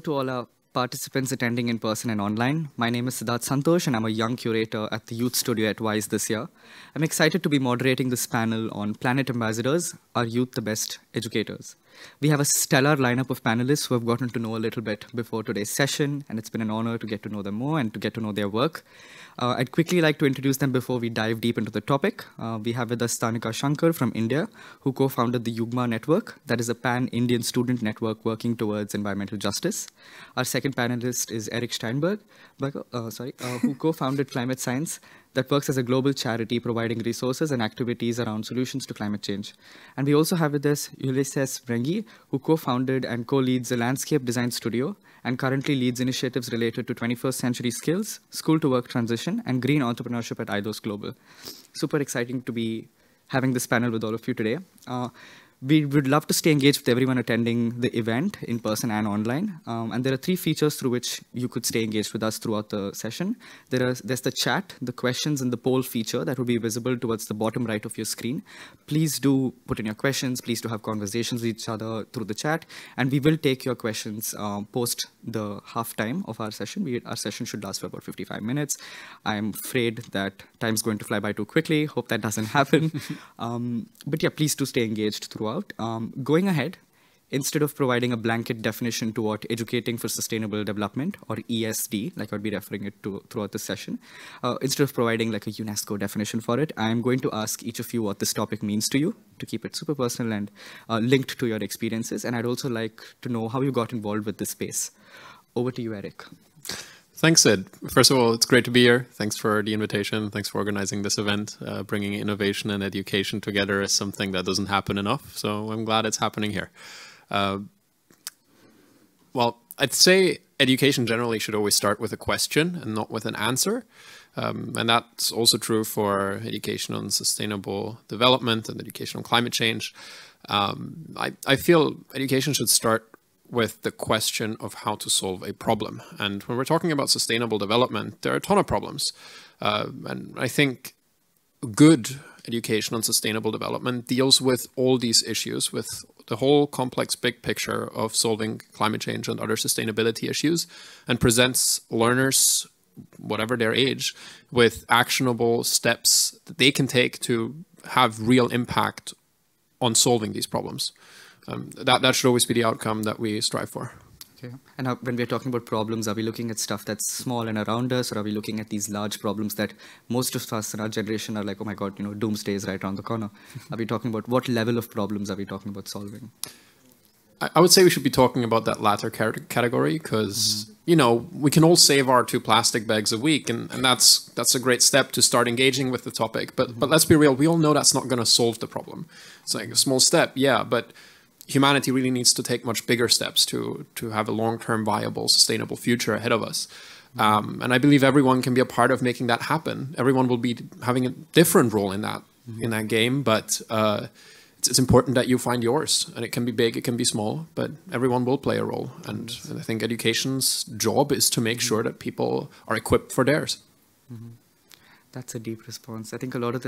to all our participants attending in person and online. My name is Siddharth Santosh, and I'm a young curator at the Youth Studio at WISE this year. I'm excited to be moderating this panel on Planet Ambassadors, Are Youth the Best Educators? We have a stellar lineup of panelists who have gotten to know a little bit before today's session, and it's been an honor to get to know them more and to get to know their work. I'd quickly like to introduce them before we dive deep into the topic. We have with us Tanika Shankar from India, who co-founded the Yugma Network, that is a pan-Indian student network working towards environmental justice. Our second panelist is Eric Steinberg, who co-founded Climate Science, that works as a global charity providing resources and activities around solutions to climate change. And we also have with us Ulysses Vrengi, who co-founded and co-leads a landscape design studio and currently leads initiatives related to 21st century skills, school-to-work transition, and green entrepreneurship at IDOS Global. Super exciting to be having this panel with all of you today. We would love to stay engaged with everyone attending the event in person and online. And there are three features through which you could stay engaged with us throughout the session. There's the chat, the questions, and the poll feature that will be visible towards the bottom right of your screen. Please do put in your questions. Please do have conversations with each other through the chat. And we will take your questions post the halftime of our session. Our session should last for about 55 minutes. I'm afraid that time's going to fly by too quickly. Hope that doesn't happen. But yeah, please do stay engaged throughout. Going ahead, instead of providing a blanket definition to what Educating for Sustainable Development, or ESD, like I'd be referring it to throughout this session, instead of providing like a UNESCO definition for it, I'm going to ask each of you what this topic means to you, to keep it super personal and linked to your experiences. And I'd also like to know how you got involved with this space. Over to you, Eric. Thanks, Sid. First of all, it's great to be here. Thanks for the invitation. Thanks for organizing this event. Bringing innovation and education together is something that doesn't happen enough, so I'm glad it's happening here. Well, I'd say education generally should always start with a question and not with an answer. And that's also true for education on sustainable development and education on climate change. I feel education should start with the question of how to solve a problem. And when we're talking about sustainable development, there are a ton of problems. And I think good education on sustainable development deals with all these issues, with the whole complex big picture of solving climate change and other sustainability issues, and presents learners, whatever their age, with actionable steps that they can take to have real impact on solving these problems. That should always be the outcome that we strive for. Okay. And when we're talking about problems, are we looking at stuff that's small and around us, or are we looking at these large problems that most of us in our generation are like, oh my God, doomsday is right around the corner? Are we talking about what level of problems are we talking about solving? I would say we should be talking about that latter category because, we can all save our 2 plastic bags a week, and that's a great step to start engaging with the topic. But let's be real, we all know that's not going to solve the problem. It's like a small step, yeah, but humanity really needs to take much bigger steps to have a long-term viable, sustainable future ahead of us. And I believe everyone can be a part of making that happen. Everyone will be having a different role in that game, but it's important that you find yours. And it can be big, it can be small, but everyone will play a role. And I think education's job is to make sure that people are equipped for theirs. That's a deep response. I think a lot of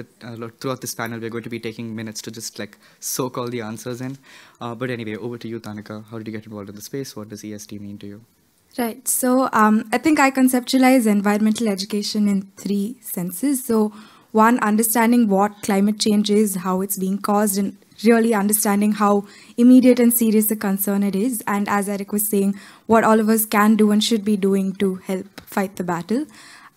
throughout this panel, we're going to be taking minutes to just like soak all the answers in. But anyway, over to you, Tanika. How did you get involved in the space? What does ESD mean to you? Right. So I think I conceptualize environmental education in 3 senses. So one, understanding what climate change is, how it's being caused, and really understanding how immediate and serious a concern it is. And as Eric was saying, what all of us can do and should be doing to help fight the battle.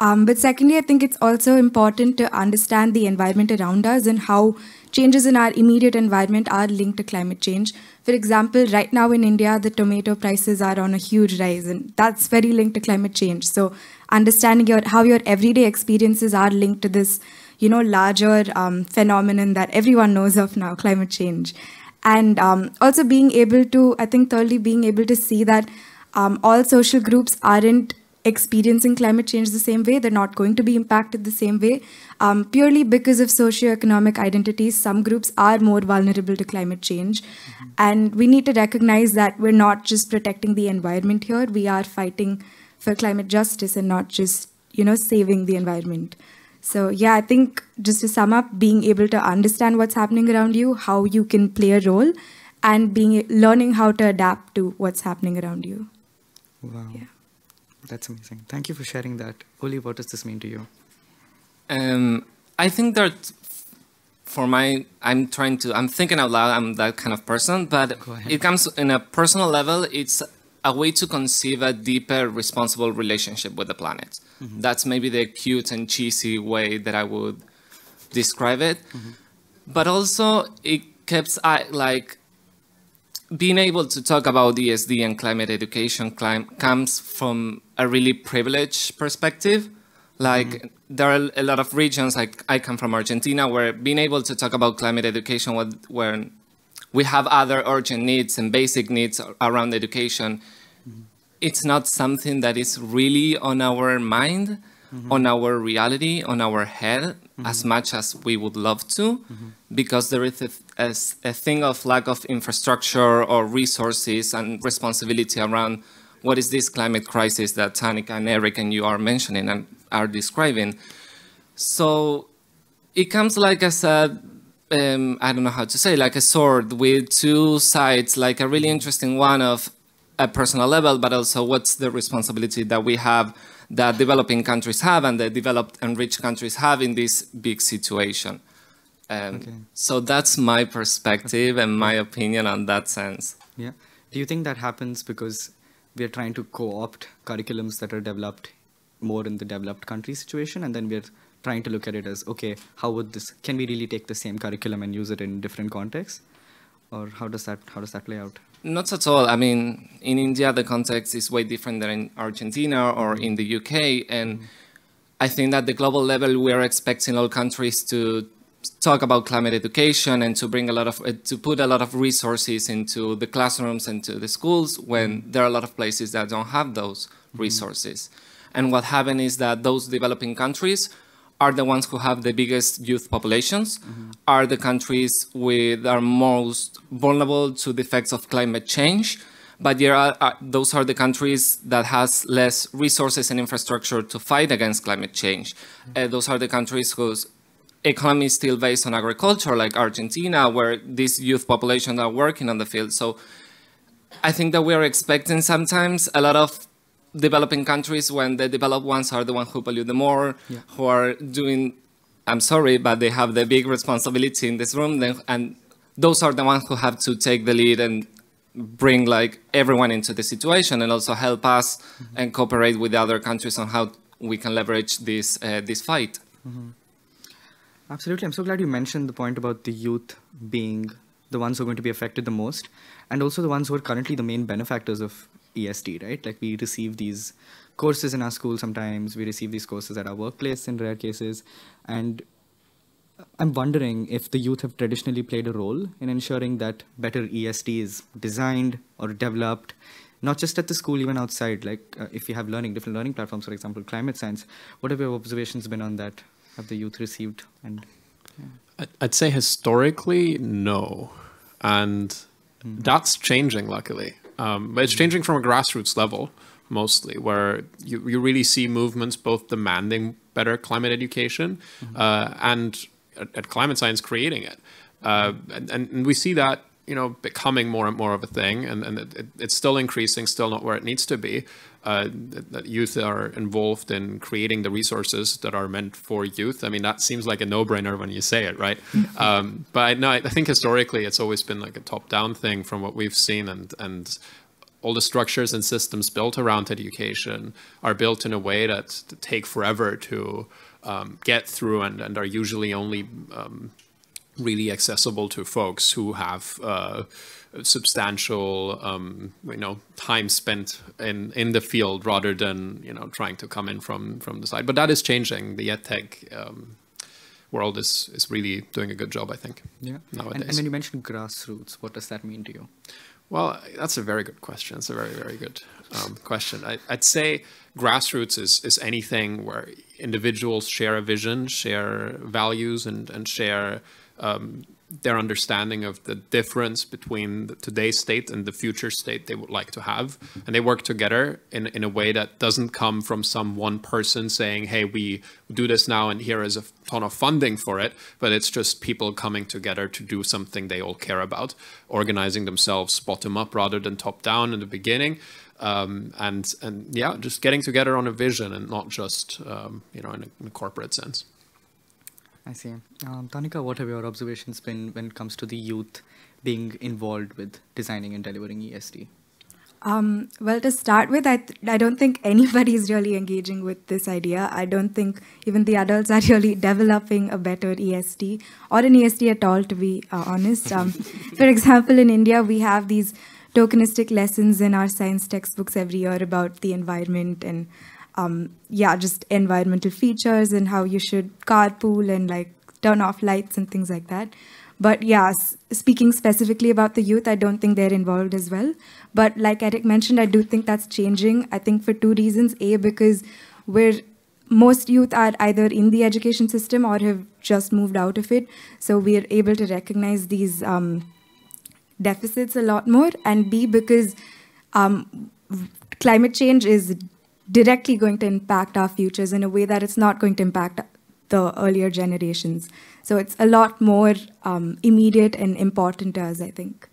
But secondly, I think it's also important to understand the environment around us and how changes in our immediate environment are linked to climate change. For example, right now in India, the tomato prices are on a huge rise, and that's very linked to climate change. So understanding how your everyday experiences are linked to this, larger phenomenon that everyone knows of now, climate change. And also being able to, I think thirdly, being able to see that all social groups aren't experiencing climate change the same way. They're not going to be impacted the same way. Purely because of socioeconomic identities, some groups are more vulnerable to climate change. And we need to recognize that we're not just protecting the environment here, we are fighting for climate justice and not just, saving the environment. So yeah, I think just to sum up, being able to understand what's happening around you, how you can play a role, and learning how to adapt to what's happening around you. Wow. Yeah. That's amazing. Thank you for sharing that. Uli, what does this mean to you? I think that I'm thinking out loud, I'm that kind of person, but Go ahead. it comes in a personal level, it's a way to conceive a deeper, responsible relationship with the planet. That's maybe the cute and cheesy way that I would describe it. But also, it keeps, like, being able to talk about ESD and climate education comes from a really privileged perspective. Like, there are a lot of regions, like I come from Argentina, where being able to talk about climate education where we have other urgent needs and basic needs around education, it's not something that is really on our mind, on our reality, on our head, as much as we would love to, because there is a thing of lack of infrastructure or resources and responsibility around what is this climate crisis that Tanika and Eric and you are mentioning and are describing. So it comes like as a, I don't know how to say, like a sword with two sides, like a really interesting one of a personal level, but also what's the responsibility that we have, that developing countries have and the developed and rich countries have in this big situation. So that's my perspective and my opinion on that sense. Yeah. Do you think that happens because we are trying to co-opt curriculums that are developed more in the developed country situation, and then we're trying to look at it as, okay, can we really take the same curriculum and use it in different contexts? Or how does that play out? Not at all. I mean, in India, the context is way different than in Argentina or in the UK. And I think that the global level, we are expecting all countries to talk about climate education and to bring to put a lot of resources into the classrooms and to the schools when there are a lot of places that don't have those resources. And what happened is that those developing countries are the ones who have the biggest youth populations, are the countries that are most vulnerable to the effects of climate change, but those are the countries that has less resources and infrastructure to fight against climate change. Those are the countries whose economy is still based on agriculture, like Argentina, where these youth populations are working on the field. So I think that we are expecting sometimes a lot of developing countries when the developed ones are the ones who pollute the more, who are doing, I'm sorry, but they have the big responsibility in this room, and those are the ones who have to take the lead and bring like everyone into the situation and also help us and cooperate with the other countries on how we can leverage this fight. Absolutely. I'm so glad you mentioned the point about the youth being the ones who are going to be affected the most, and also the ones who are currently the main benefactors of ESD, right? Like, we receive these courses in our school sometimes, we receive these courses at our workplace in rare cases, and I'm wondering if the youth have traditionally played a role in ensuring that better ESD is designed or developed, not just at the school, even outside. Like, if you have different learning platforms, for example, climate science, what have your observations been on that? Have the youth received? And I'd say historically, no. And that's changing, luckily. But it's changing from a grassroots level, mostly, where you really see movements both demanding better climate education and at climate science creating it. And we see that, becoming more and more of a thing. And it's still increasing, still not where it needs to be. That youth are involved in creating the resources that are meant for youth. I mean, that seems like a no-brainer when you say it, right? But no, I think historically it's always been like a top-down thing from what we've seen, and all the structures and systems built around education are built in a way that take forever to get through and are usually only really accessible to folks who have substantial, time spent in the field rather than, trying to come in from the side. But that is changing. The EdTech world is really doing a good job, I think. Yeah. Nowadays. And when you mentioned grassroots, what does that mean to you? Well, that's a very good question. It's a very, very good question. I'd say grassroots is anything where individuals share a vision, share values, and share their understanding of the difference between today's state and the future state they would like to have. And they work together in a way that doesn't come from some one person saying, hey, we do this now and here is a ton of funding for it. But it's just people coming together to do something they all care about, organizing themselves bottom up rather than top down in the beginning. and yeah, just getting together on a vision and not just you know, in a corporate sense. I see. Tanika, what have your observations been when it comes to the youth being involved with designing and delivering ESD? Well, to start with, I don't think anybody is really engaging with this idea. I don't think even the adults are really developing a better ESD or an ESD at all, to be honest. For example, in India, we have these tokenistic lessons in our science textbooks every year about the environment and yeah, just environmental features and how you should carpool and like turn off lights and things like that. But yeah, speaking specifically about the youth, I don't think they're involved as well. But like Eric mentioned, I do think that's changing. I think for two reasons. A, because most youth are either in the education system or have just moved out of it. So we're able to recognize these deficits a lot more. And B, because climate change is directly going to impact our futures in a way that it's not going to impact the earlier generations. So it's a lot more immediate and important to us, I think.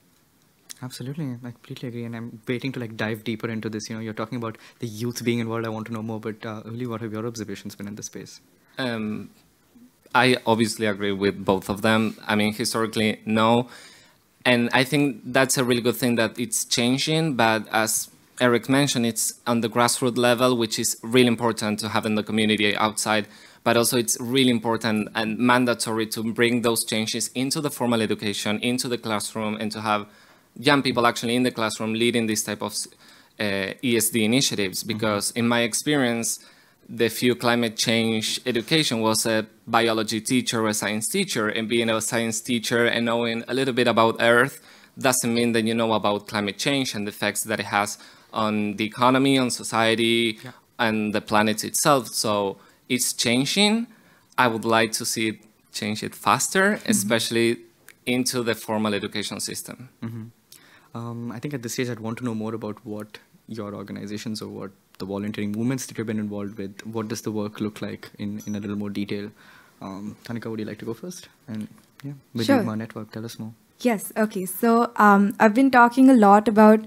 Absolutely, I completely agree, and I'm waiting to like dive deeper into this. You know, you're talking about the youth being involved. I want to know more, but Uli, what have your observations been in this space? I obviously agree with both of them. I mean, historically, no. And I think that's a really good thing that it's changing, but as Eric mentioned, it's on the grassroots level, which is really important to have in the community outside, but also it's really important and mandatory to bring those changes into the formal education, into the classroom, and to have young people actually in the classroom leading this type of ESD initiatives. Because in my experience, the few climate change education was a biology teacher or a science teacher, and being a science teacher and knowing a little bit about Earth doesn't mean that you know about climate change and the effects that it has on the economy, on society, and the planet itself. So it's changing. I would like to see it change it faster, especially into the formal education system. I think at this stage, I'd want to know more about what your organizations or what the volunteering movements that you've been involved with, what does the work look like in a little more detail? Tanika, would you like to go first? And yeah, with Sure. Yugma Network, tell us more. Yes, okay. So I've been talking a lot about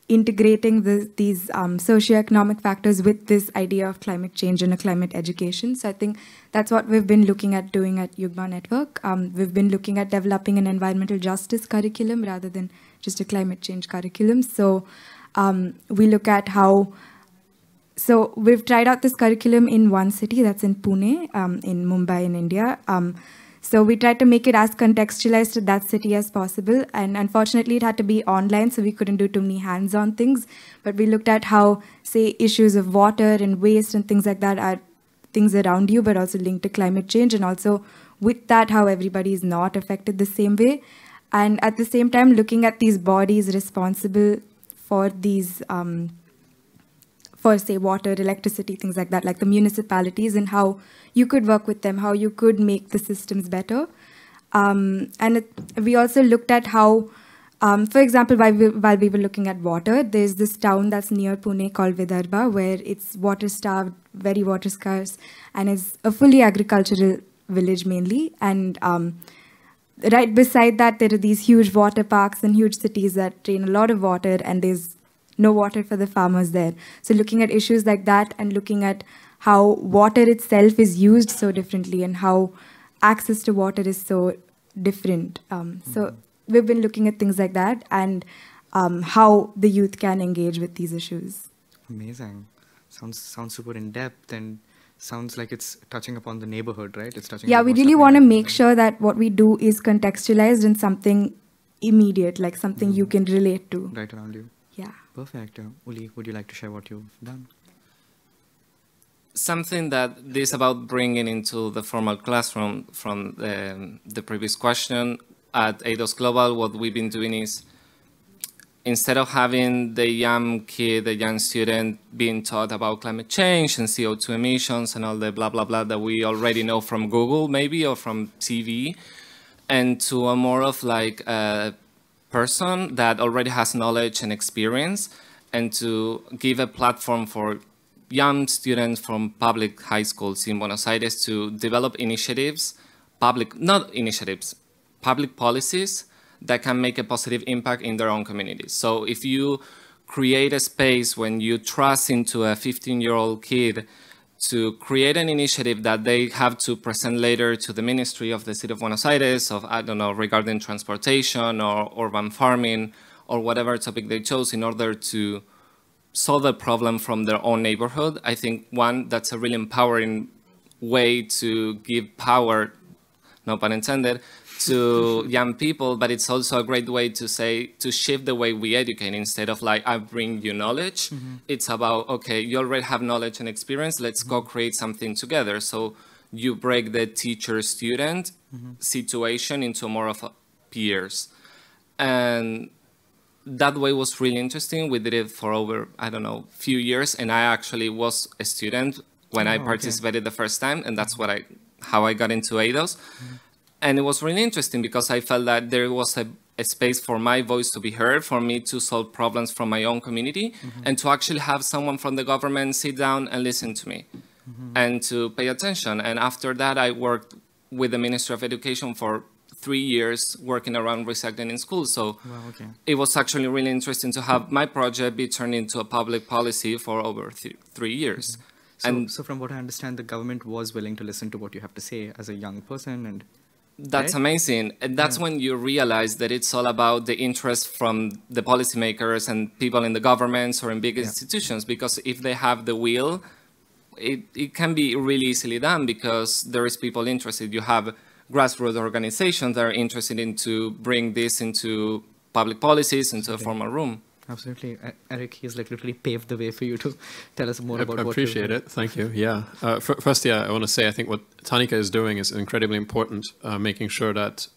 integrating these socioeconomic factors with this idea of climate change and a climate education. So I think that's what we've been looking at doing at Yugma Network. We've been looking at developing an environmental justice curriculum rather than just a climate change curriculum. So we look at how, so we've tried out this curriculum in one city, that's in Pune, in Mumbai in India. So we tried to make it as contextualized to that city as possible. And unfortunately, it had to be online, so we couldn't do too many hands-on things. But we looked at how, say, issues of water and waste and things like that are things around you, but also linked to climate change. And also with that, how everybody is not affected the same way. And at the same time, looking at these bodies responsible for these, for say water, electricity, things like that, like the municipalities, and how you could work with them, how you could make the systems better. We also looked at how, for example, while we were looking at water, there's this town that's near Pune called Vidarbha, where it's water-starved, very water scarce, and is a fully agricultural village mainly. And right beside that, there are these huge water parks and huge cities that drain a lot of water, and there's no water for the farmers there. So looking at issues like that and looking at how water itself is used so differently and how access to water is so different. So we've been looking at things like that and how the youth can engage with these issues. Amazing. Sounds super in-depth and sounds like it's touching upon the neighborhood, right? It's touching. Yeah, we really want to make sure that what we do is contextualized and something immediate, like something you can relate to. Right around you. Yeah. Perfect. Uli, would you like to share what you've done? Something that is about bringing into the formal classroom from the previous question at ADOS Global, what we've been doing is, instead of having the young kid, the young student being taught about climate change and CO2 emissions and all the blah, blah, blah that we already know from Google maybe or from TV, and to a more of like a person that already has knowledge and experience, and to give a platform for young students from public high schools in Buenos Aires to develop initiatives, public policies that can make a positive impact in their own communities. So if you create a space when you trust into a 15-year-old kid to create an initiative that they have to present later to the Ministry of the City of Buenos Aires of, I don't know, regarding transportation or urban farming or whatever topic they chose in order to solve a problem from their own neighborhood. I think, one, that's a really empowering way to give power, no pun intended, to young people, but it's also a great way to shift the way we educate. Instead of like, I bring you knowledge, it's about, okay, you already have knowledge and experience, let's go create something together. So you break the teacher-student situation into more of a peers. And that way was really interesting. We did it for over, I don't know, few years, and I actually was a student when I participated the first time, and that's how I got into ADOS. And it was really interesting because I felt that there was a space for my voice to be heard, for me to solve problems from my own community, and to actually have someone from the government sit down and listen to me and to pay attention. And after that, I worked with the Ministry of Education for 3 years working around recycling in schools. So it was actually really interesting to have my project be turned into a public policy for over 3 years. So from what I understand, the government was willing to listen to what you have to say as a young person, and that's amazing. And that's when you realize that it's all about the interest from the policymakers and people in the governments or in big institutions, because if they have the will, it can be really easily done because there is people interested. You have grassroots organizations that are interested in to bring this into public policies, into a formal room. Absolutely. Eric, he's like literally paved the way for you to tell us more about what you appreciate it. Thank you. Yeah. First, I want to say I think what Tanika is doing is incredibly important, making sure that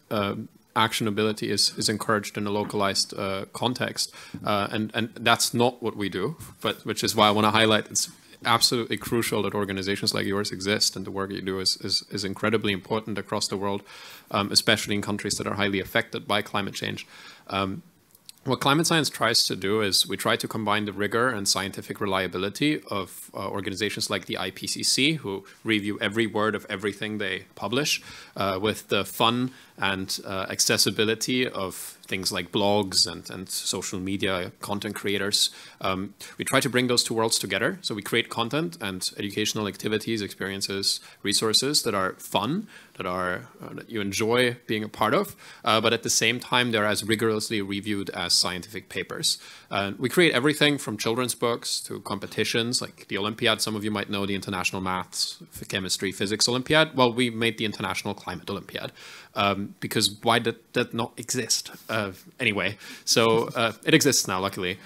actionability is encouraged in a localized context. And that's not what we do, but which is why I want to highlight it's absolutely crucial that organizations like yours exist, and the work you do is incredibly important across the world, especially in countries that are highly affected by climate change. What climate science tries to do is we try to combine the rigor and scientific reliability of organizations like the IPCC, who review every word of everything they publish, with the fun and accessibility of things like blogs and social media content creators. We try to bring those two worlds together. So we create content and educational activities, experiences, resources that are fun, that you enjoy being a part of, but at the same time, they're as rigorously reviewed as scientific papers. We create everything from children's books to competitions like the Olympiad. Some of you might know the International Maths, Chemistry, Physics Olympiad. Well, we made the International Climate Olympiad. Because why did that not exist? Anyway, so it exists now, luckily.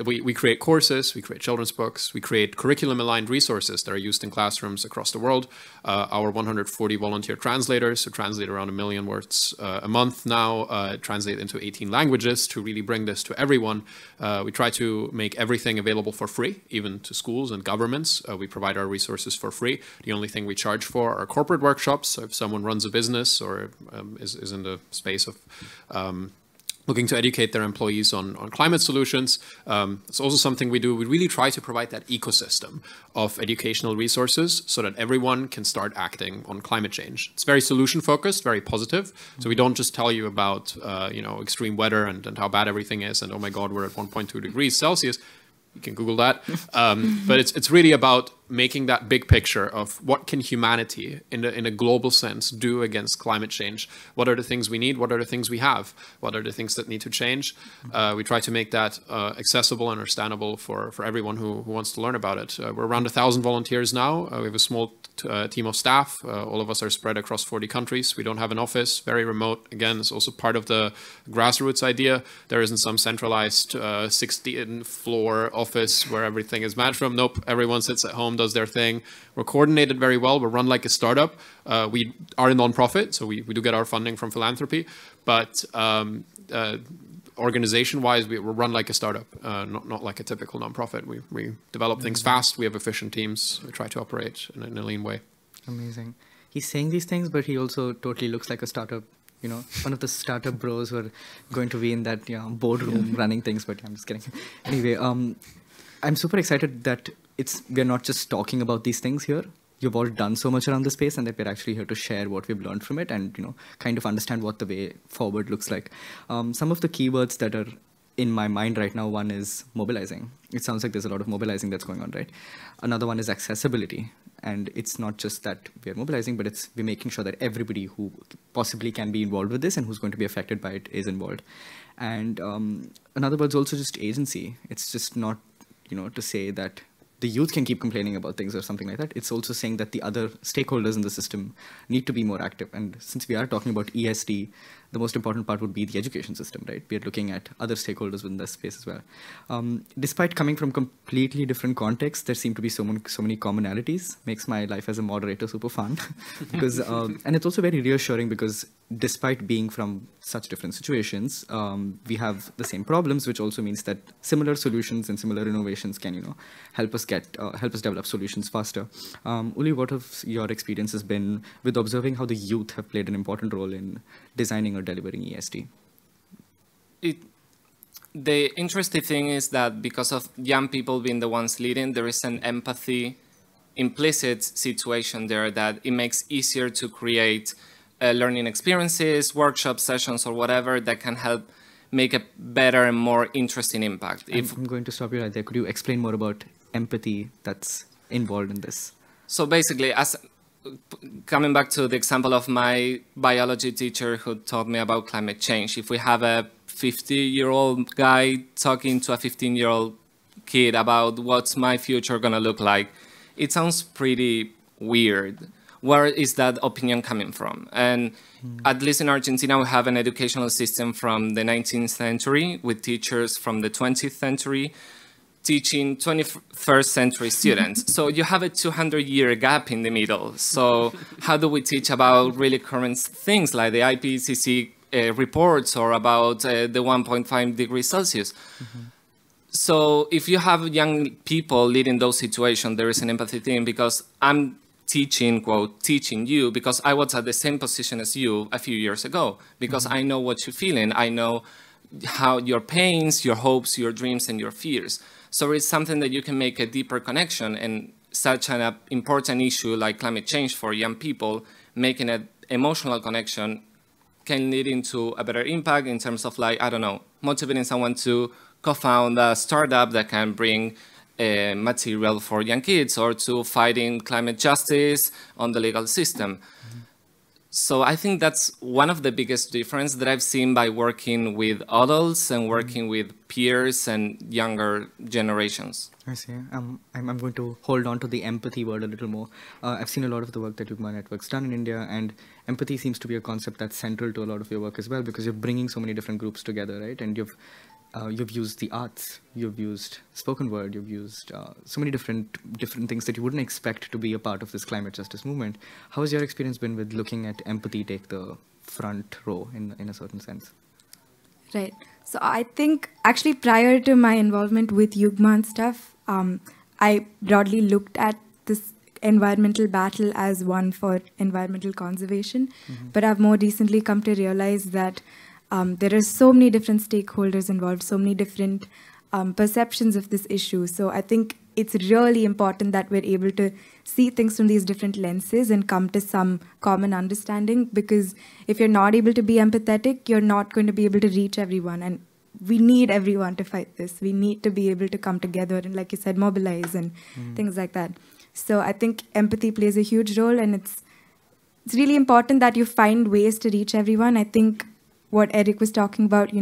We create courses, we create children's books, we create curriculum-aligned resources that are used in classrooms across the world. Our 140 volunteer translators, who translate around 1 million words a month now, translate into 18 languages to really bring this to everyone. We try to make everything available for free, even to schools and governments. We provide our resources for free. The only thing we charge for are corporate workshops. So if someone runs a business or is in the space of looking to educate their employees on climate solutions. It's also something we do. We really try to provide that ecosystem of educational resources so that everyone can start acting on climate change. It's very solution focused, very positive. So we don't just tell you about extreme weather and how bad everything is and oh my God, we're at 1.2 degrees Celsius. You can Google that. But it's really about making that big picture of what can humanity in a global sense do against climate change. What are the things we need? What are the things we have? What are the things that need to change? We try to make that accessible and understandable for everyone who wants to learn about it. We're around 1,000 volunteers now. We have a small team of staff. All of us are spread across 40 countries. We don't have an office, very remote. Again, it's also part of the grassroots idea. There isn't some centralized 16-floor office where everything is managed from. Nope, everyone sits at home, does their thing. We're coordinated very well. We're run like a startup. We are a nonprofit, so we do get our funding from philanthropy. But organization-wise, we're run like a startup, not like a typical nonprofit. We develop things fast. We have efficient teams. We try to operate in a lean way. Amazing. He's saying these things, but he also totally looks like a startup. One of the startup bros who are going to be in that boardroom running things. But I'm just kidding. Anyway, I'm super excited that we're not just talking about these things here. You've all done so much around the space, and that we're actually here to share what we've learned from it and kind of understand what the way forward looks like. Some of the keywords that are in my mind right now. One is mobilizing. It sounds like there's a lot of mobilizing that's going on, right? Another one is accessibility. And it's not just that we're mobilizing, but we're making sure that everybody who possibly can be involved with this and who's going to be affected by it is involved. And in other words, also just agency. It's just not, to say that the youth can keep complaining about things or something like that. It's also saying that the other stakeholders in the system need to be more active. And since we are talking about ESD, the most important part would be the education system, right? We are looking at other stakeholders within this space as well. Despite coming from completely different contexts, there seem to be so many commonalities. Makes my life as a moderator super fun. because and it's also very reassuring because despite being from such different situations, we have the same problems, which also means that similar solutions and similar innovations can, help us develop solutions faster. Uli, what have your experiences been with observing how the youth have played an important role in designing or delivering ESD? The interesting thing is that because of young people being the ones leading, there is an empathy implicit situation there that it makes easier to create learning experiences, workshop sessions, or whatever that can help make a better and more interesting impact. I'm going to stop you right there. Could you explain more about empathy that's involved in this? So basically, coming back to the example of my biology teacher who taught me about climate change, if we have a 50-year-old guy talking to a 15-year-old kid about what's my future going to look like, it sounds pretty weird. Where is that opinion coming from? And at least in Argentina, we have an educational system from the 19th century with teachers from the 20th century teaching 21st century students. So you have a 200-year gap in the middle. So how do we teach about really current things like the IPCC reports or about the 1.5 degrees Celsius? So if you have young people leading those situations, there is an empathy thing because I'm teaching, quote, teaching you because I was at the same position as you a few years ago because I know what you're feeling. I know how your pains, your hopes, your dreams, and your fears. So it's something that you can make a deeper connection, and such an important issue like climate change for young people, making an emotional connection can lead into a better impact in terms of like, I don't know, motivating someone to co-found a startup that can bring material for young kids or to fighting climate justice on the legal system. So I think that's one of the biggest differences that I've seen by working with adults and working with peers and younger generations. I see. I'm going to hold on to the empathy word a little more. I've seen a lot of the work that Yugma Network's done in India, and empathy seems to be a concept that's central to a lot of your work as well, because you're bringing so many different groups together, right? And you've used the arts, you've used spoken word, you've used so many different things that you wouldn't expect to be a part of this climate justice movement. How has your experience been with looking at empathy take the front row in a certain sense? Right. So I think actually prior to my involvement with Yugma and stuff, I broadly looked at this environmental battle as one for environmental conservation. But I've more recently come to realize that there are so many different stakeholders involved, so many different perceptions of this issue. So I think it's really important that we're able to see things from these different lenses and come to some common understanding, because if you're not able to be empathetic, you're not going to be able to reach everyone. And we need everyone to fight this. We need to be able to come together and, like you said, mobilize and things like that. So I think empathy plays a huge role, and it's really important that you find ways to reach everyone. I think what Eric was talking about,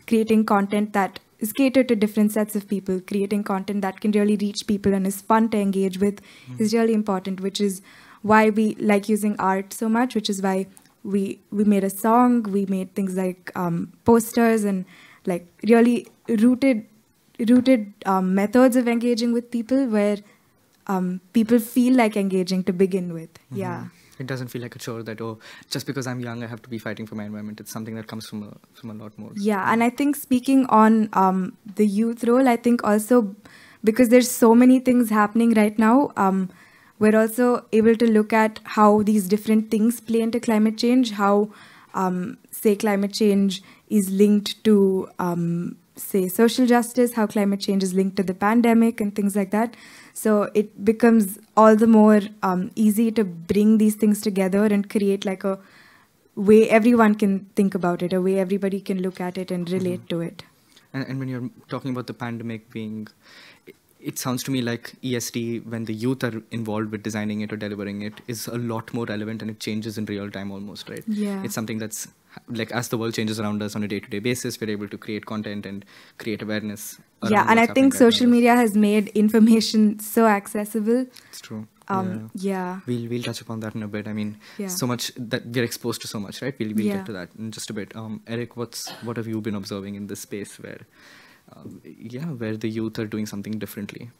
creating content that is catered to different sets of people, creating content that can really reach people and is fun to engage with is really important, which is why we like using art so much, which is why we made a song, we made things like posters and like really rooted methods of engaging with people where people feel like engaging to begin with. Yeah. It doesn't feel like a chore that, just because I'm young, I have to be fighting for my environment. It's something that comes from a lot more. Yeah, and I think speaking on the youth role, I think also because there's so many things happening right now, we're also able to look at how these different things play into climate change, how, say, climate change is linked to, say, social justice, how climate change is linked to the pandemic and things like that. So it becomes all the more easy to bring these things together and create like a way everyone can think about it, a way everybody can look at it and relate to it. And when you're talking about the pandemic being, it sounds to me like ESD, when the youth are involved with designing it or delivering it, is a lot more relevant, and it changes in real time almost, right? Yeah. It's something that's like, as the world changes around us on a day-to-day basis, we're able to create content and create awareness. Yeah, and I think social media has made information so accessible. It's true. Yeah. We'll touch upon that in a bit. I mean, Yeah. so much that we're exposed to so much, right? We'll Yeah. get to that in just a bit. Eric, what have you been observing in this space where where the youth are doing something differently?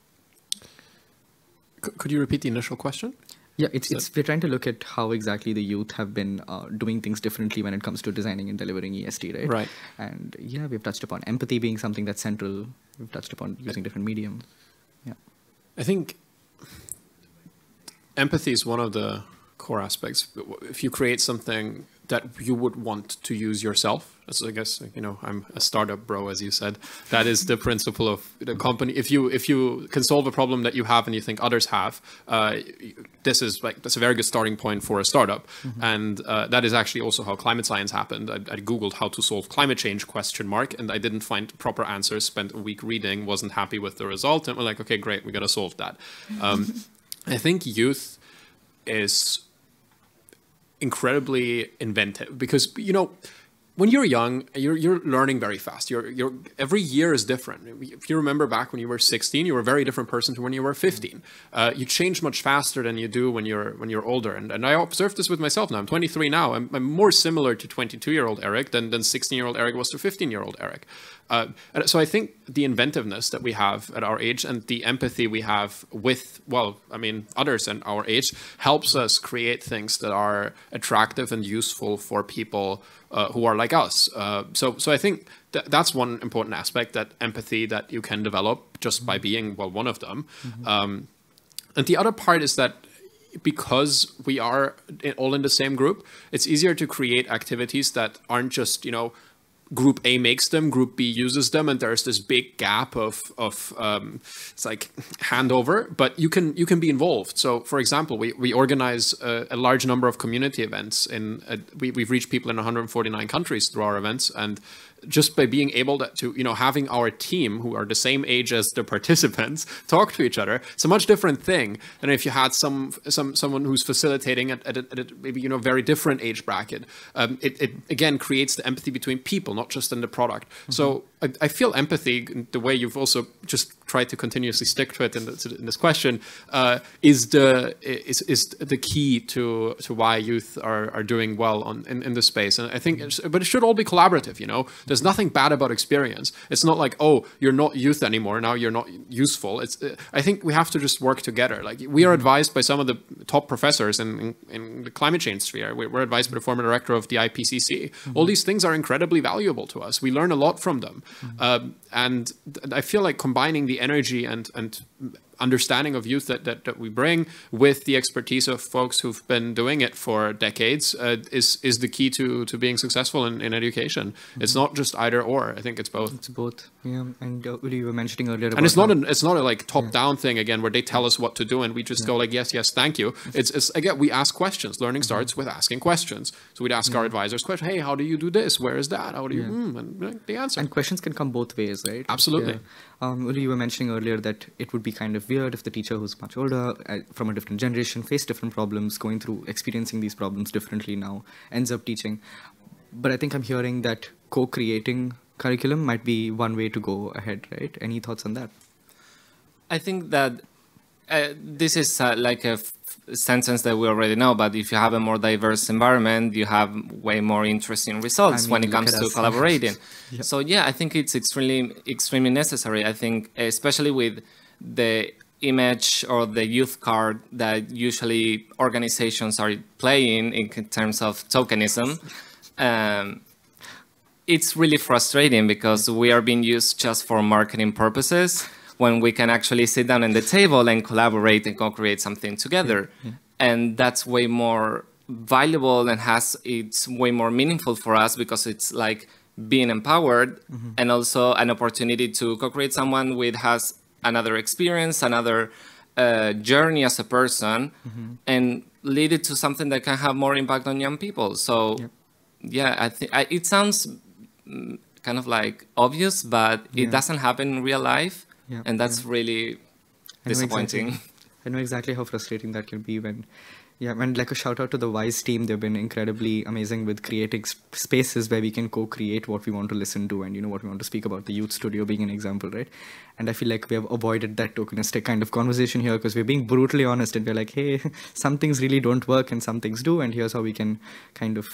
Could you repeat the initial question? Yeah, we're trying to look at how exactly the youth have been doing things differently when it comes to designing and delivering ESD, right? Right. And yeah, we've touched upon empathy being something that's central. We've touched upon using different medium. Yeah. I think empathy is one of the core aspects. If you create something that you would want to use yourself, as I guess, I'm a startup bro, as you said. That is the principle of the company. If you can solve a problem that you have and you think others have, that's a very good starting point for a startup. Mm-hmm. And that is actually also how climate science happened. I Googled how to solve climate change ? And I didn't find proper answers. Spent a week reading, wasn't happy with the result, and we're like, okay, great, we got to solve that. I think youth is incredibly inventive because, when you're young, you're learning very fast. Every year is different. If you remember back when you were 16, you were a very different person to when you were 15. You change much faster than you do when you're older. And I observed this with myself now. I'm 23 now. I'm more similar to 22-year-old Eric than 16-year-old Eric was to 15-year-old Eric. So I think the inventiveness that we have at our age and the empathy we have with, others in our age helps us create things that are attractive and useful for people who are like us. So I think that's one important aspect, that empathy that you can develop just by being, one of them. Mm-hmm. And the other part is that because we are all in the same group, it's easier to create activities that aren't just, Group A makes them, Group B uses them, and there's this big gap of it's like handover. But you can be involved. So, for example, we organize a large number of community events. We've reached people in 149 countries through our events, and just by being able to, having our team, who are the same age as the participants, talk to each other, it's a much different thing than if you had someone who's facilitating at a maybe, very different age bracket. It again creates the empathy between people, not just in the product. Mm-hmm. So I feel empathy, the way you've also just tried to continuously stick to it in this question, is the key to why youth are doing well in this space. And I think, but it should all be collaborative. There's nothing bad about experience. It's not like, oh, you're not youth anymore, now you're not useful. I think we have to just work together. Like, we are advised by some of the top professors in the climate change sphere. We're advised by the former director of the IPCC. Mm-hmm. All these things are incredibly valuable to us. We learn a lot from them. Mm-hmm. And I feel like combining the energy and understanding of youth that we bring with the expertise of folks who've been doing it for decades is the key to being successful in education. Mm-hmm. It's not just either or. I think it's both. It's both. Yeah. And you were mentioning earlier about, and it's not a like top-down thing again where they tell us what to do and we just go like, yes, thank you. It's again, we ask questions. Learning starts with asking questions. So we'd ask our advisors questions. Hey, how do you do this? Where is that? How do you and the answer. And questions can come both ways, right? Absolutely. Yeah. Uli, you were mentioning earlier that it would be kind of weird if the teacher who's much older, from a different generation, faced different problems, going through, experiencing these problems differently now, ends up teaching. But I think I'm hearing that co-creating curriculum might be one way to go ahead, right? Any thoughts on that? I think that this is like a sentence that we already know, but if you have a more diverse environment, you have way more interesting results when it comes to collaborating. Yep. So yeah, I think it's extremely necessary. I think especially with the image or the youth card that usually organizations are playing in terms of tokenism, it's really frustrating because we are being used just for marketing purposes when we can actually sit down at the table and collaborate and co-create something together. Yeah. And that's way more valuable and it's way more meaningful for us because it's like being empowered and also an opportunity to co-create someone with has another experience, another journey as a person, and lead it to something that can have more impact on young people. So, yeah, I think it sounds kind of like obvious, but it doesn't happen in real life. Yeah, And that's really disappointing. I know exactly how frustrating that can be when, and like a shout out to the Wise team. They've been incredibly amazing with creating spaces where we can co-create what we want to listen to and, what we want to speak about. The Youth Studio being an example, right? And I feel like we have avoided that tokenistic kind of conversation here because we're being brutally honest and we're like, hey, some things really don't work and some things do. And here's how we can kind of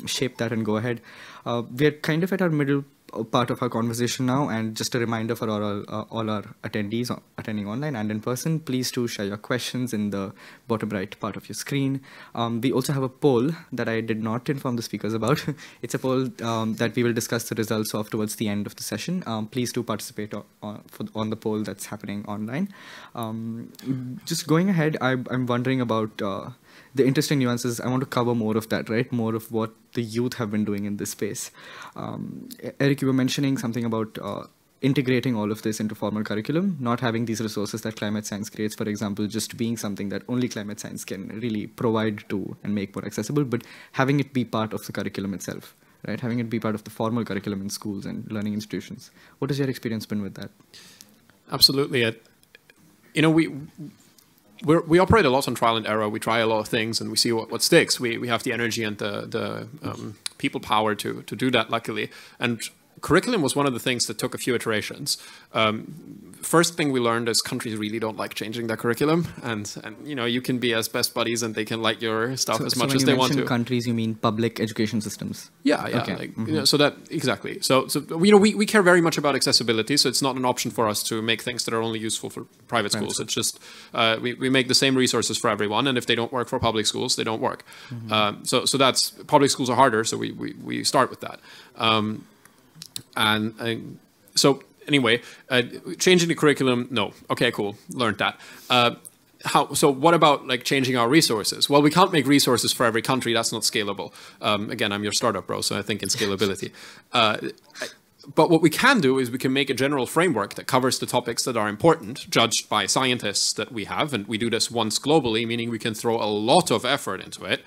shape that and go ahead. We're kind of at our middle part of our conversation now, and just a reminder for all our attendees attending online and in person, please do share your questions in the bottom right part of your screen. We also have a poll that I did not inform the speakers about. It's a poll that we will discuss the results of towards the end of the session. Please do participate on the poll that's happening online. Just going ahead, I'm wondering about the interesting nuances. I want to cover more of that, right? More of what the youth have been doing in this space. Eric, you were mentioning something about integrating all of this into formal curriculum, not having these resources that climate science creates, for example, just being something that only climate science can really provide to and make more accessible, but having it be part of the curriculum itself, right? Having it be part of the formal curriculum in schools and learning institutions. What has your experience been with that? Absolutely. We operate a lot on trial and error. We try a lot of things and we see what sticks. We have the energy and the people power to do that, luckily. And curriculum was one of the things that took a few iterations. First thing we learned is countries really don't like changing their curriculum, and you can be as best buddies and they can like your stuff as much as they want to. When you mention countries, you mean public education systems? Yeah. Okay. So that exactly. So we care very much about accessibility. So it's not an option for us to make things that are only useful for private schools. It's just we make the same resources for everyone, and if they don't work for public schools, they don't work. So that's public schools are harder. So we start with that. So anyway, changing the curriculum, no. Okay, cool. Learned that. So what about like changing our resources? Well, we can't make resources for every country. That's not scalable. Again, I'm your startup bro, so I think in scalability. But what we can do is we can make a general framework that covers the topics that are important, judged by scientists that we have. And we do this once globally, meaning we can throw a lot of effort into it.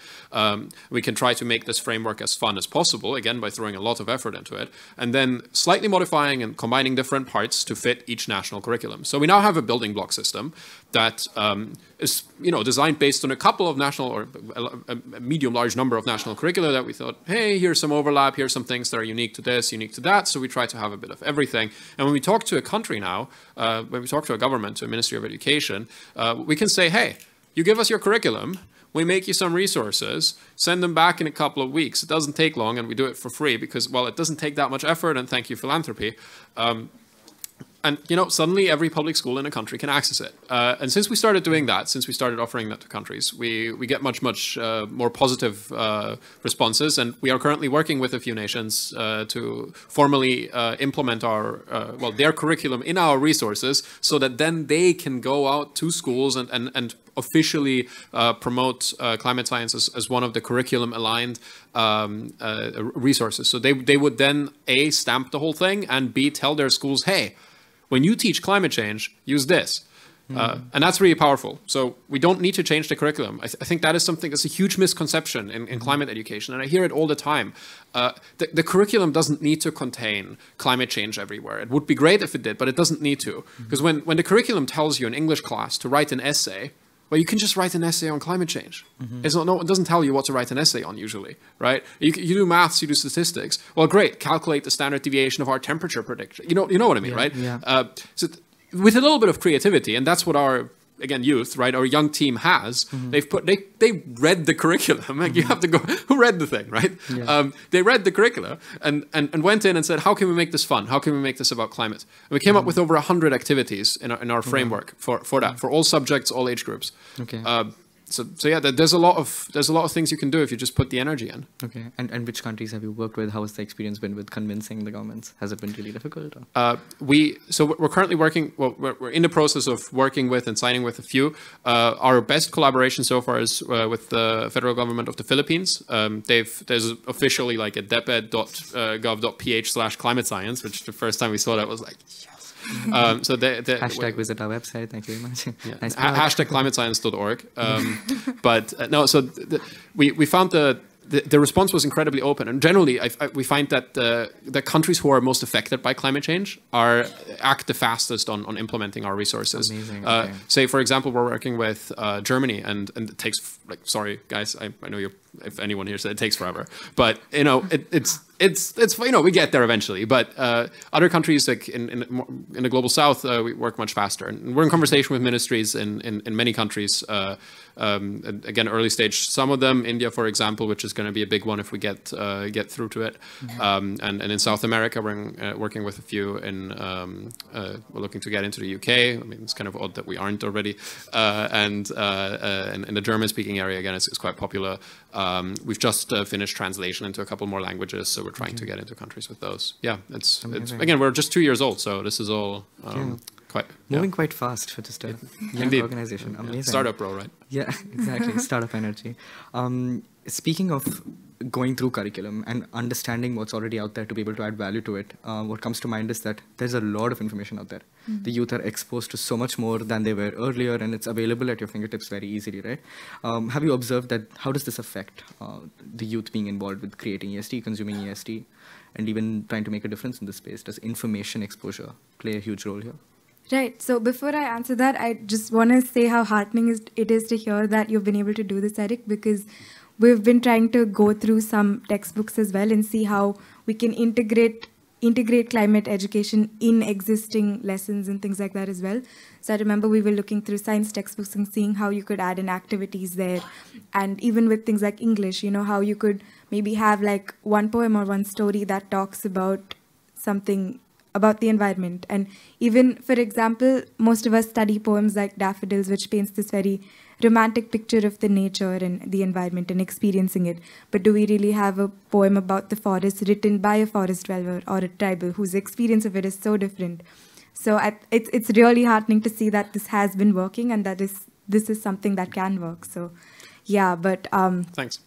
We can try to make this framework as fun as possible, again, by throwing a lot of effort into it. And then slightly modifying and combining different parts to fit each national curriculum. So we now have a building block system that is designed based on a couple of national or a medium large number of national curricula that we thought, hey, here's some overlap, here's some things that are unique to this, unique to that. So we try to have a bit of everything. And when we talk to a country now, when we talk to a government, to a Ministry of Education, we can say, hey, you give us your curriculum, we make you some resources, send them back in a couple of weeks. It doesn't take long, and we do it for free because, well, it doesn't take that much effort, and thank you, philanthropy. And, suddenly every public school in a country can access it. And since we started doing that, since we started offering that to countries, we get much more positive responses. And we are currently working with a few nations to formally implement their curriculum in our resources so that then they can go out to schools and officially promote climate science as one of the curriculum-aligned resources. So they would then, A, stamp the whole thing, and B, tell their schools, hey, when you teach climate change, use this. And that's really powerful. So we don't need to change the curriculum. I think that is something that's a huge misconception in climate education. And I hear it all the time. The curriculum doesn't need to contain climate change everywhere. It would be great if it did, but it doesn't need to. Because when the curriculum tells you in English class to write an essay, well, you can just write an essay on climate change. It doesn't tell you what to write an essay on usually, right? You do maths, you do statistics. Well, great, calculate the standard deviation of our temperature prediction. You know what I mean, right? Yeah. So with a little bit of creativity, and that's what our youth, right? Our young team has. They read the curriculum. Like you have to go. Who read the thing, right? Yeah. They read the curricula and went in and said, how can we make this fun? How can we make this about climate? And we came up with over 100 activities in our framework for that, for all subjects, all age groups. Okay. So yeah, there's a lot of things you can do if you just put the energy in. Okay. And which countries have you worked with? How has the experience been with convincing the governments? Has it been really difficult? We're currently working. Well, we're in the process of working with and signing with a few. Our best collaboration so far is with the federal government of the Philippines. There's officially like a deped.gov.ph/climate science, which the first time we saw that was like, yes. So hashtag visit our website. Thank you very much. Yeah. Nice #climatescience.org. But no, so we found the response was incredibly open. And generally, we find that the countries who are most affected by climate change act the fastest on implementing our resources. Amazing. Okay. Say, for example, we're working with Germany, and it takes, like, sorry, guys, I know you. If anyone here said it takes forever, but you know, it's you know, we get there eventually. But other countries, like in the global south, we work much faster, and we're in conversation with ministries in many countries. Again, early stage, some of them, India, for example, which is going to be a big one if we get through to it. And in South America, we're working with a few. We're looking to get into the UK. I mean, it's kind of odd that we aren't already. And in the German-speaking area, again, it's quite popular. We've just finished translation into a couple more languages, so we're trying to get into countries with those. Yeah, it's again, we're just 2 years old, so this is all moving quite fast for just a young organization. Amazing. Startup bro, right? Yeah, exactly. Startup energy. Speaking of going through curriculum and understanding what's already out there to be able to add value to it, what comes to mind is that there's a lot of information out there. The youth are exposed to so much more than they were earlier, and it's available at your fingertips very easily, right? Have you observed that? How does this affect the youth being involved with creating EST, consuming EST, and even trying to make a difference in this space? Does information exposure play a huge role here? Right. So before I answer that, I just want to say how heartening it is to hear that you've been able to do this, Eric, because we've been trying to go through some textbooks as well and see how we can integrate climate education in existing lessons and things like that as well. So I remember we were looking through science textbooks and seeing how you could add in activities there. And even with things like English, you know, how you could maybe have like one poem or one story that talks about something about the environment. And even, for example, most of us study poems like Daffodils, which paints this very romantic picture of the nature and the environment and experiencing it. But do we really have a poem about the forest written by a forest dweller or a tribal whose experience of it is so different? So it's really heartening to see that this has been working and that this is something that can work. So yeah, but thanks.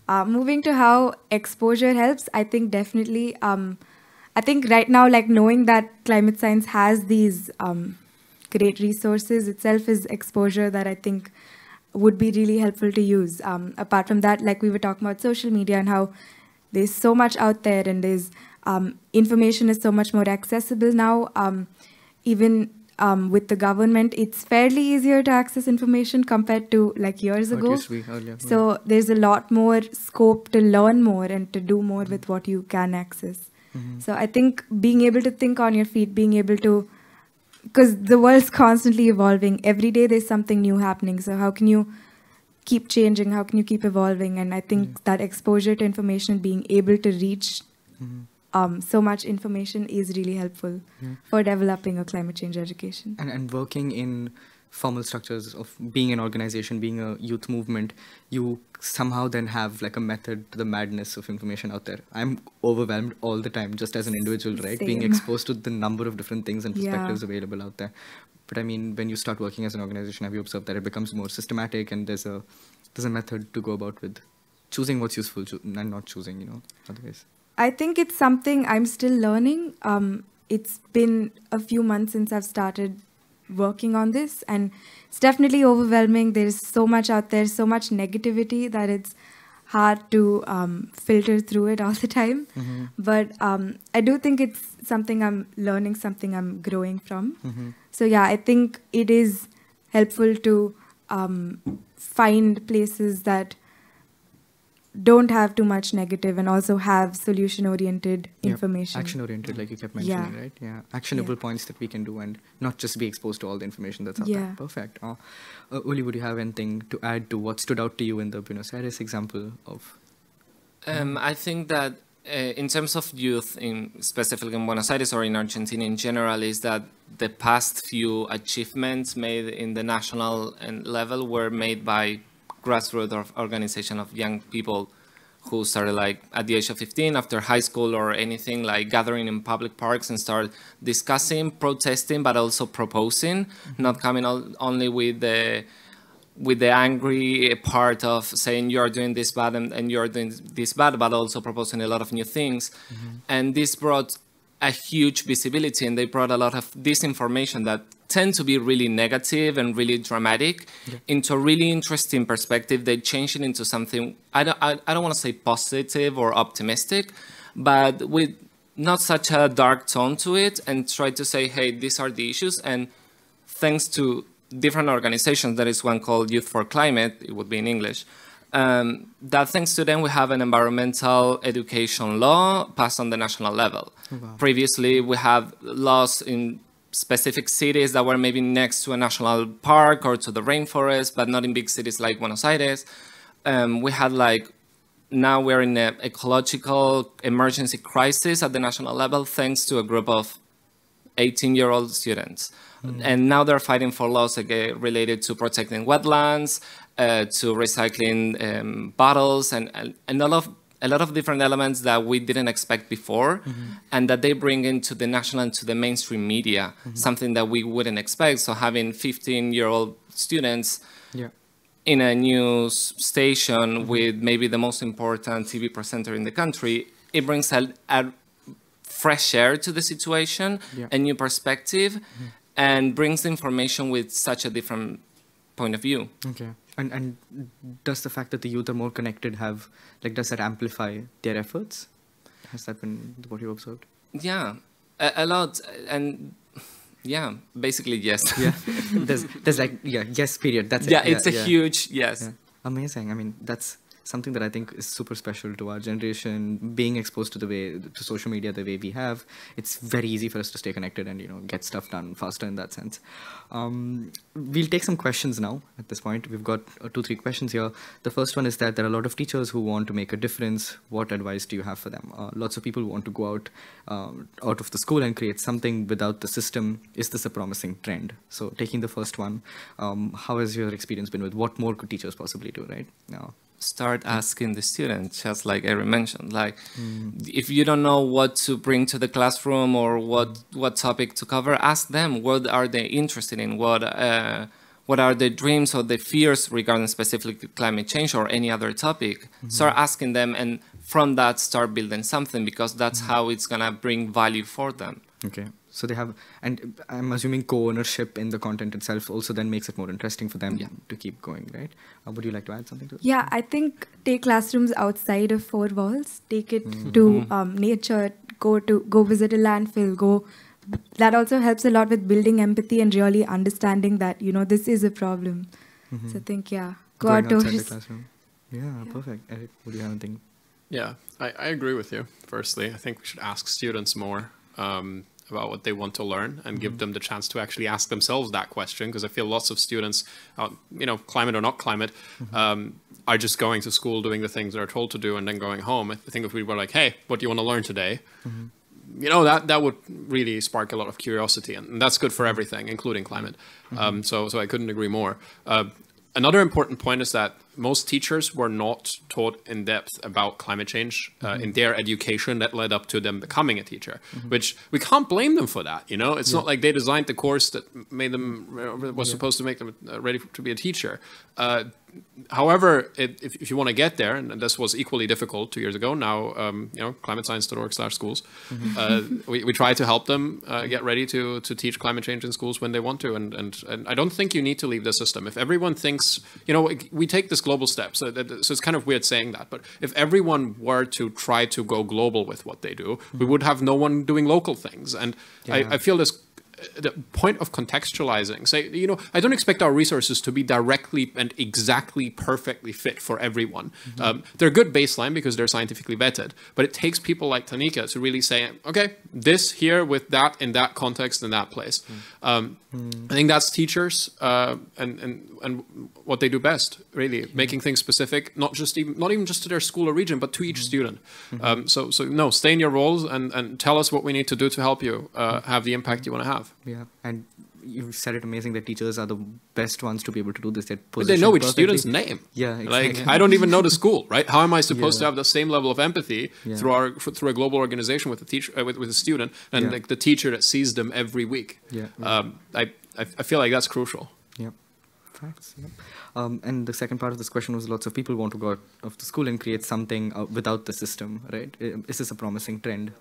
Moving to how exposure helps, I think definitely I think right now, like knowing that climate science has these great resources itself is exposure that I think would be really helpful to use. Apart from that, like we were talking about social media and how there's so much out there and there's information is so much more accessible now. Even with the government, it's fairly easier to access information compared to like years ago. So there's a lot more scope to learn more and to do more with what you can access. So I think being able to think on your feet, being able to, because the world's constantly evolving. Every day there's something new happening. So how can you keep changing? How can you keep evolving? And I think that exposure to information, being able to reach so much information is really helpful for developing a climate change education. And working in formal structures of being an organization, being a youth movement, you somehow then have like a method to the madness of information out there. I'm overwhelmed all the time, just as an individual, right? Same. Being exposed to the number of different things and perspectives available out there. But I mean, when you start working as an organization, have you observed that it becomes more systematic and there's a method to go about with choosing what's useful and not choosing, you know, otherwise? I think it's something I'm still learning. It's been a few months since I've started working on this, and it's definitely overwhelming. There's so much out there, so much negativity that it's hard to filter through it all the time. But I do think it's something I'm learning, something I'm growing from. So yeah, I think it is helpful to find places that don't have too much negative and also have solution-oriented information. Action-oriented, like you kept mentioning, right? Yeah, actionable points that we can do and not just be exposed to all the information that's out there. Perfect. Uli, would you have anything to add to what stood out to you in the Buenos Aires example of? I think that in terms of youth, specifically in Buenos Aires or in Argentina in general, is that the past few achievements made in the national level were made by grassroots organization of young people who started like at the age of 15 after high school or anything, like gathering in public parks and start discussing, protesting, but also proposing, not coming only with the angry part of saying you're doing this bad and you're doing this bad, but also proposing a lot of new things. And this brought a huge visibility, and they brought a lot of disinformation that tend to be really negative and really dramatic into a really interesting perspective. They changed it into something, I don't want to say positive or optimistic, but with not such a dark tone to it, and try to say, hey, these are the issues. And thanks to different organizations, there is one called Youth for Climate, it would be in English, that thanks to them we have an environmental education law passed on the national level. Wow. Previously, we have laws in specific cities that were maybe next to a national park or to the rainforest, but not in big cities like Buenos Aires. We had now we're in an ecological emergency crisis at the national level thanks to a group of 18-year-old students. And now they're fighting for laws related to protecting wetlands, to recycling bottles, and a lot of different elements that we didn't expect before, and that they bring into the national and to the mainstream media, something that we wouldn't expect. So having 15-year-old students in a news station with maybe the most important TV presenter in the country, it brings a fresh air to the situation, a new perspective, and brings information with such a different point of view. Okay. And does the fact that the youth are more connected does that amplify their efforts? Has that been what you observed? Yeah, a lot. And yeah, basically yes. Yeah. There's yes, period. That's it. Yeah, it's a huge yes. Yeah. Amazing. I mean, that's something that I think is super special to our generation, being exposed to social media the way we have. It's very easy for us to stay connected and get stuff done faster in that sense. We'll take some questions now at this point. We've got 2-3 questions here. The first one is that there are a lot of teachers who want to make a difference. What advice do you have for them? Lots of people want to go out of the school and create something without the system. Is this a promising trend? So taking the first one, how has your experience been with what more could teachers possibly do right now? Start asking the students, just like Erin mentioned. If you don't know what to bring to the classroom or what topic to cover, ask them what are they interested in, what are their dreams or their fears regarding specifically climate change or any other topic. Start asking them, and from that start building something, because that's how it's gonna bring value for them. Okay. So they have, and I'm assuming co-ownership in the content itself also then makes it more interesting for them to keep going, right? Would you like to add something to it? Yeah, I think take classrooms outside of 4 walls, take it to nature, go visit a landfill, that also helps a lot with building empathy and really understanding that, this is a problem. So I think, go Going outside the outdoors. classroom. Yeah, perfect. Eric, would you have anything? Yeah, I agree with you. Firstly, I think we should ask students more about what they want to learn and give them the chance to actually ask themselves that question, because I feel lots of students, climate or not climate, are just going to school, doing the things they're told to do, and then going home. I think if we were like, hey, what do you want to learn today? That would really spark a lot of curiosity, and that's good for everything, including climate. So I couldn't agree more. Another important point is that most teachers were not taught in depth about climate change in their education that led up to them becoming a teacher, which we can't blame them for that. It's not like they designed the course that made them, was supposed to make them ready to be a teacher. However, if you want to get there, and this was equally difficult 2 years ago, now, climatescience.org/schools, we try to help them get ready to teach climate change in schools when they want to. And I don't think you need to leave the system. If everyone thinks, we take this global step, so it's kind of weird saying that, but if everyone were to try to go global with what they do, we would have no one doing local things. And I feel this the point of contextualizing, say, I don't expect our resources to be directly and exactly perfectly fit for everyone. They're a good baseline because they're scientifically vetted, but it takes people like Tanika to really say, okay, this here with that in that context in that place. I think that's teachers and what they do best, really, making things specific, not even just to their school or region, but to each student. So no, stay in your roles and tell us what we need to do to help you have the impact you want to have. Yeah, and you said it amazing that teachers are the best ones to be able to do this. But they know each student's name. Yeah, exactly. I don't even know the school, right? How am I supposed to have the same level of empathy through a global organization with a teacher, with a student, and like the teacher that sees them every week? I feel like that's crucial. Yeah, facts. Yeah. And the second part of this question was lots of people want to go out of the school and create something without the system, right? Is this a promising trend?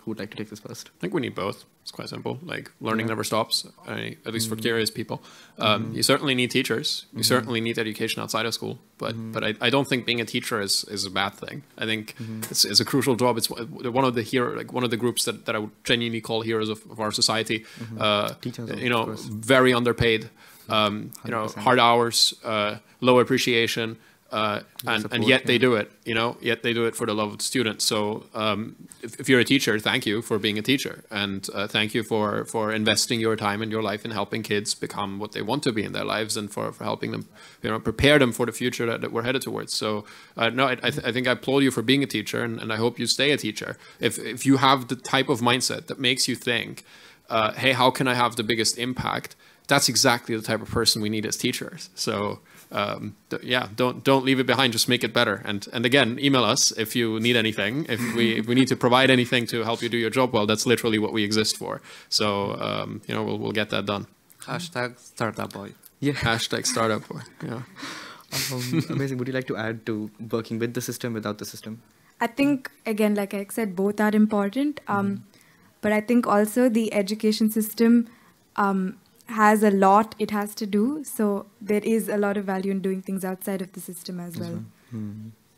Who would like to take this first? I think we need both. It's quite simple. Like learning never stops, at least for curious people. You certainly need teachers. You certainly need education outside of school. But I don't think being a teacher is a bad thing. I think it's a crucial job. It's one of the groups that I would genuinely call heroes of our society. Teachers, very underpaid. Hard hours, low appreciation. And yet they do it, yet they do it for the love of the student. So if you're a teacher, thank you for being a teacher. And thank you for investing your time and your life in helping kids become what they want to be in their lives and for helping them, prepare them for the future that we're headed towards. So I think I applaud you for being a teacher, and I hope you stay a teacher. If you have the type of mindset that makes you think, hey, how can I have the biggest impact? That's exactly the type of person we need as teachers. So don't leave it behind. Just make it better. And again, email us if you need anything. If we need to provide anything to help you do your job well, that's literally what we exist for. So we'll get that done. Hashtag startup boy. Yeah. Hashtag startup boy. Yeah. Amazing. Would you like to add to working with the system, without the system? I think, again, like I said, both are important. But I think also the education system has a lot it has to do. So there is a lot of value in doing things outside of the system as well.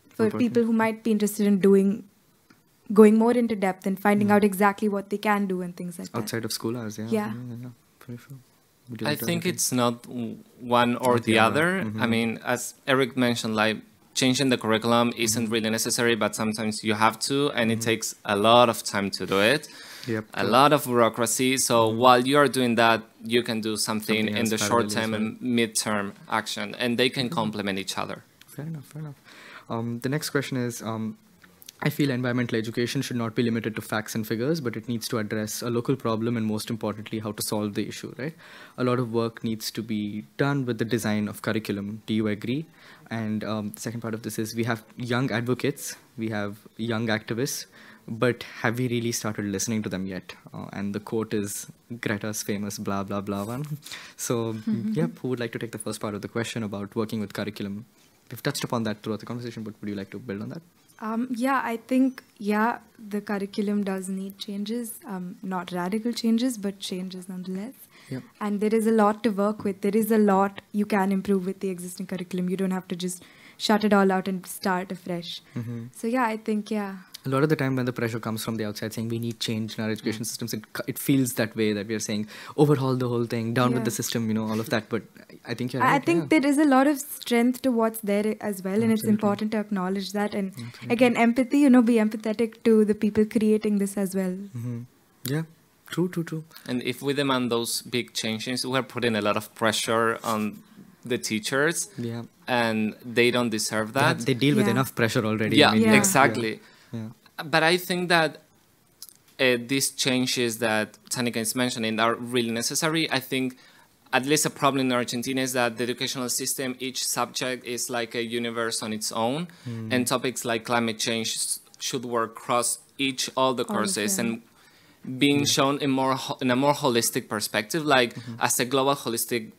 For people who might be interested in going more into depth and finding out exactly what they can do and things like that. Outside of school hours, Yeah. Pretty sure. I think it's not one or the other. I mean, as Eric mentioned, like changing the curriculum isn't really necessary, but sometimes you have to, and it takes a lot of time to do it. A lot of bureaucracy. So while you are doing that, you can do something in the short term and mid-term action, and they can complement each other. Fair enough. The next question is, I feel environmental education should not be limited to facts and figures, but it needs to address a local problem and, most importantly, how to solve the issue, right? A lot of work needs to be done with the design of curriculum. Do you agree? And the second part of this is, we have young advocates, we have young activists, but have we really started listening to them yet? And the quote is Greta's famous blah, blah, blah one. So, who would like to take the first part of the question about working with curriculum? We've touched upon that throughout the conversation, but would you like to build on that? I think, the curriculum does need changes, not radical changes, but changes nonetheless. Yep. And there is a lot to work with. There is a lot you can improve with the existing curriculum. You don't have to just shut it all out and start afresh. So I think, A lot of the time when the pressure comes from the outside saying we need change in our education systems, it feels that way, that we are saying overhaul the whole thing, down with the system, all of that. But I think you're right. I think there is a lot of strength to what's there as well. And it's important to acknowledge that. And again, empathy, be empathetic to the people creating this as well. Yeah. True. And if we demand those big changes, we're putting a lot of pressure on the teachers. Yeah. And they don't deserve that. They deal with enough pressure already. Yeah, exactly. Yeah. But I think that these changes that Tanika is mentioning are really necessary. I think at least a problem in Argentina is that the educational system, each subject is like a universe on its own. And topics like climate change should work across all the courses and being shown in a more holistic perspective, like as a global holistic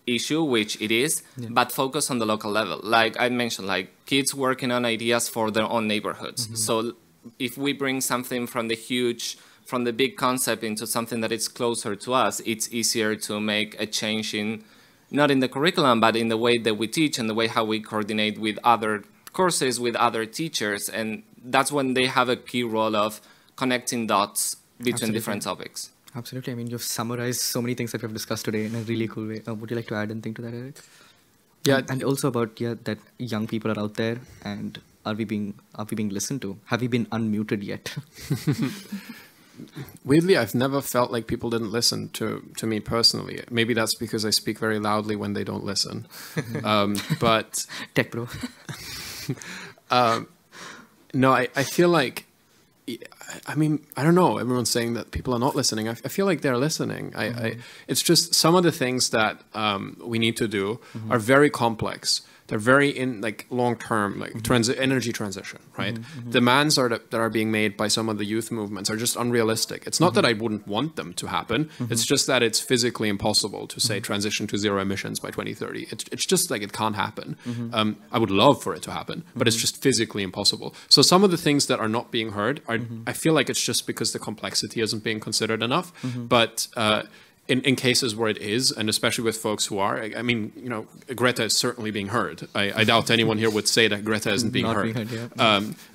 issue, which it is, but focus on the local level. Like I mentioned, like kids working on ideas for their own neighborhoods. So if we bring something from the big concept into something that is closer to us, it's easier to make a change not in the curriculum, but in the way that we teach and the way how we coordinate with other courses, with other teachers. And that's when they have a key role of connecting dots between different topics. Absolutely. I mean, you've summarized so many things that we've discussed today in a really cool way. Would you like to add anything to that, Eric? Yeah. And also about that young people are out there, and are we being listened to? Have we been unmuted yet? Weirdly, I've never felt like people didn't listen to me personally. Maybe that's because I speak very loudly when they don't listen. But Tech bro. No, I feel like, I mean, I don't know. Everyone's saying that people are not listening. I feel like they're listening. It's just some of the things that we need to do are very complex. they're very in like long-term, like energy transition, right? Demands that are being made by some of the youth movements are just unrealistic. It's not that I wouldn't want them to happen. It's just that it's physically impossible to say transition to zero emissions by 2030. It's just like it can't happen. I would love for it to happen, but it's just physically impossible. So some of the things that are not being heard are, I feel like it's just because the complexity isn't being considered enough. But in cases where it is, and especially with folks who are, I mean, you know, Greta is certainly being heard. I doubt anyone here would say that Greta isn't being heard.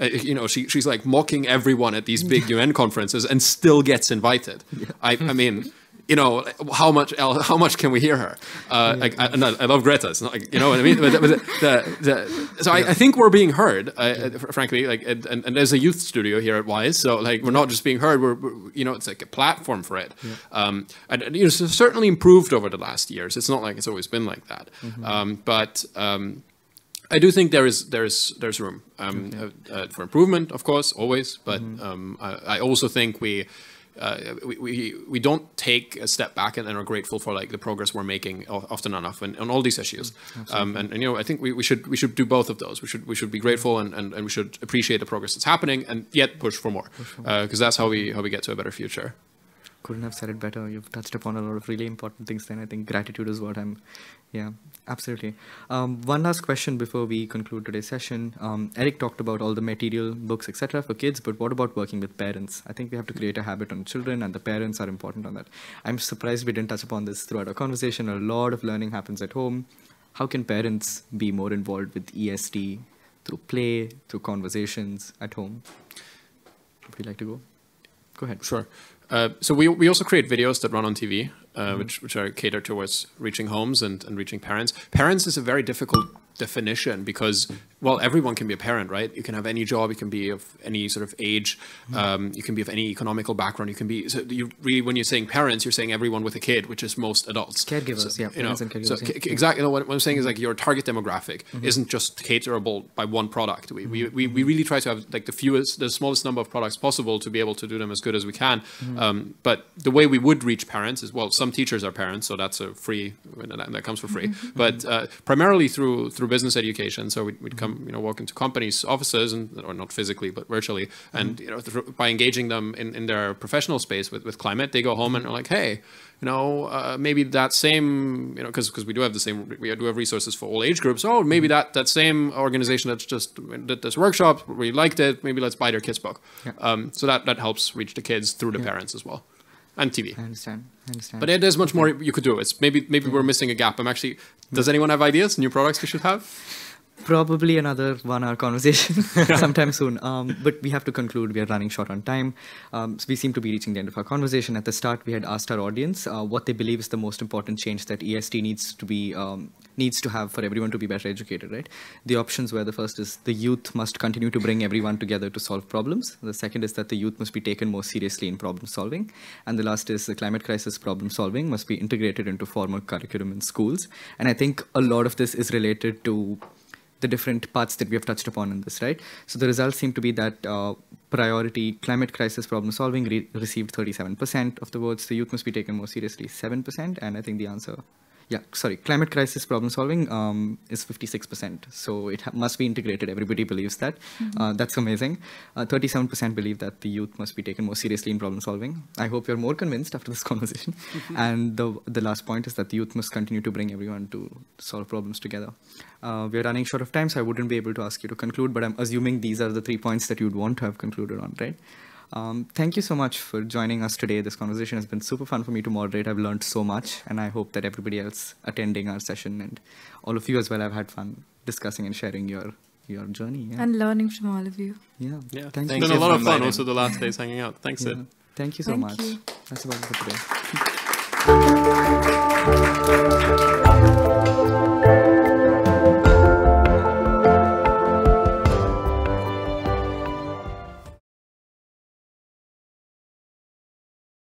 You know, she's like mocking everyone at these big UN conferences and still gets invited. I mean, you know, how much can we hear her? I love Greta. It's not like, you know what I mean? So I think we're being heard, frankly, like, and there's a youth studio here at WISE. So like, we're not just being heard, we're you know, it's like a platform for it. And you know, it's certainly improved over the last years. It's not like it's always been like that. But I do think there's room for improvement, of course, always. But I also think we don't take a step back and are grateful for like the progress we're making often enough on all these issues. And you know, I think we should do both of those. We should be grateful and we should appreciate the progress that's happening and yet push for more, because that's how we get to a better future. Couldn't have said it better. You've touched upon a lot of really important things. Then I think gratitude is what yeah, absolutely. One last question before we conclude today's session. Eric talked about all the material, books, etc. for kids, but what about working with parents? I think we have to create a habit on children, and the parents are important on that. I'm surprised we didn't touch upon this throughout our conversation. A lot of learning happens at home. How can parents be more involved with EST through play, through conversations at home? Would you like to go? Go ahead. Sure. So we also create videos that run on TV, which are catered towards reaching homes and reaching parents. Parents is a very difficult definition because, well, everyone can be a parent, right? You can have any job, you can be of any sort of age, you can be of any economical background, you can be, so you really, when you're saying parents, you're saying everyone with a kid, which is most adults. Caregivers, so, yeah. You know, caregivers, so exactly, you know, what I'm saying is like your target demographic isn't just caterable by one product. We really try to have like the smallest number of products possible to be able to do them as good as we can. But the way we would reach parents is, well, some teachers are parents, so that's a free, that comes for free. But primarily through business education. So we'd come, you know, walk into companies' offices, or not physically, but virtually, and you know, by engaging them in their professional space with climate, they go home and are like, hey, you know, maybe that same, you know, because we do have resources for all age groups. Oh, maybe that same organization that's just did this workshop, we liked it, maybe let's buy their kids' book. So that helps reach the kids through the parents as well. And TV. I understand. But there's much more you could do. It's maybe we're missing a gap. Does anyone have ideas, new products we should have? Probably another 1 hour conversation sometime soon. But we have to conclude. We are running short on time. So we seem to be reaching the end of our conversation. At the start, we had asked our audience what they believe is the most important change that EST needs to have for everyone to be better educated, right? The options were, the first is the youth must continue to bring everyone together to solve problems. The second is that the youth must be taken more seriously in problem solving. And the last is the climate crisis problem solving must be integrated into formal curriculum in schools. And I think a lot of this is related to the different parts that we have touched upon in this, right? So the results seem to be that priority climate crisis problem solving received 37% of the votes. The youth must be taken more seriously, 7%. And I think the answer, climate crisis problem solving is 56%. So it must be integrated. Everybody believes that. That's amazing. 37% believe that the youth must be taken more seriously in problem solving. I hope you're more convinced after this conversation. And the last point is that the youth must continue to bring everyone to solve problems together. We're running short of time, so I wouldn't be able to ask you to conclude, but I'm assuming these are the 3 points that you'd want to have concluded on, right? Thank you so much for joining us today. This conversation has been super fun for me to moderate. I've learned so much, and I hope that everybody else attending our session and all of you as well have had fun discussing and sharing your journey. Yeah. And learning from all of you. Yeah. Thank you. It's been a lot of fun also the last days hanging out. Thanks, Sid. Thank you so much. You. That's about it for today.